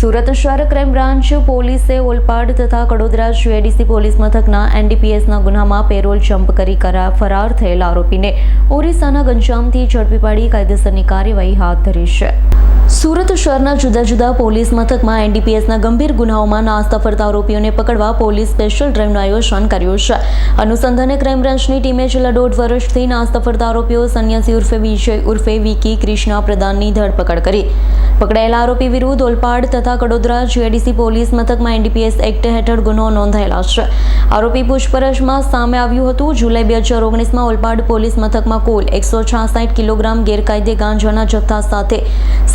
સુરત શહેર crime branch પોલીસે ઓલપાડ તથા કડોદરા જીઆઈડીસી પોલીસ મથકના એનડીપીએસના ગુનામાં પેરોલ જમ્પ કરી ફરાર થયેલા આરોપીને ઓરિસ્સાના ગંજામથી ઝડપી પાડી કાયદેસરની કાર્યવાહી હાથ ધરી છે. સુરત શહેરના જુદા જુદા પોલીસ મથકમાં એનડીપીએસના ગંભીર ગુનાઓમાં નાસ્તા ફરતા આરોપીઓને પકડવા પોલીસ સ્પેશિયલ ડ્રાઇવનું આયોજન કર્યું છે. અનુસંધાને ક્રાઇમ બ્રાન્ચની ટીમે છેલ્લા 1.5 વર્ષથી નાસ્તા ફરતા આરોપીઓ સન્યાસી ઉર્ફે વિજય ઉર્ફે વિકી કૃષ્ણા પ્રધાનની ધરપકડ કરી. પકડાયેલા આરોપી વિરુદ્ધ ઓલપાડ તથા કડોદરા જીઆઈડીસી પોલીસ મથકમાં એનડીપીએસ એક્ટ હેઠળ ગુનો નોંધાયેલા છે. આરોપી પૂછપરછમાં સામે આવ્યું હતું. જુલાઈ 2019માં ઓલપાડ પોલીસ મથકમાં કુલ 166 કિલોગ્રામ ગેરકાયદે ગાંજાના જથ્થા સાથે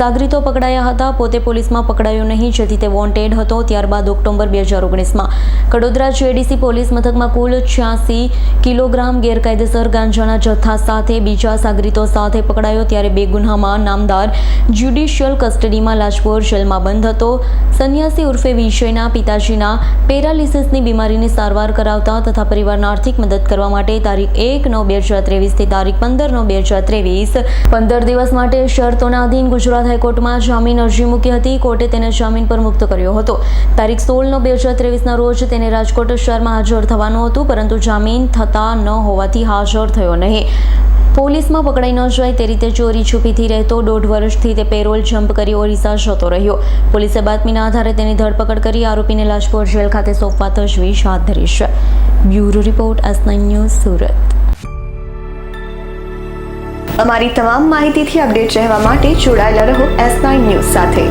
સાગરીતો પકડાયા હતા. પોતે પોલીસમાં પકડાયો નહીં, જેથી તે વોન્ટેડ હતો. ત્યારબાદ ઓક્ટોબર 2019માં કડોદરા જીઆઈડીસી પોલીસ મથકમાં કુલ 86 કિલોગ્રામ ગેરકાયદેસર ગાંજાના જથ્થા સાથે બીજા સાગરીતો સાથે પકડાયો. ત્યારે બે ગુનામાં નામદાર જ્યુડિશિયલ કસ્ટડીમાં લાજપોર જેલમાં બંધ હતો. સન્યાસી ઉર્ફે વિજયના પિતાજીના પેરાલિસિસની બીમારીની સારવાર કરાવતા તથા પરિવારના આર્થિક મદદ કરવા માટે તારીખ 1/9/2023 થી તારીખ 15/9/2023 15 દિવસ માટે શરતોના આધીન ગુજરાત હાઈકોર્ટમાં જામીન અરજી મૂકી હતી. કોર્ટે તેને જામીન પર મુક્ત કર્યો હતો. તારીખ 16/9/2023ના રોજ તેને રાજકોટ શહેરમાં હાજર થવાનું હતું, પરંતુ જામીન થતા ન હોવાથી હાજર થયો નહીં. પોલીસમાં પકડાઈ ન જાય તે રીતે ચોરી છુપીથી રહેતો 1.5 વર્ષથી તે પેરોલ જમ્પ કરી ઓરિસ્સા જતો રહ્યો. પોલીસે બાતમીના આધારે તેની ધરપકડ કરી આરોપીને લાજપોર જેલ ખાતે સોંપવા તજવીજ હાથ ધરી છે. Bureau report S9 news Surat. અમારી તમામ માહિતીથી અપડેટ રહેવા માટે જોડાયેલા રહો S9 ન્યૂઝ સાથે.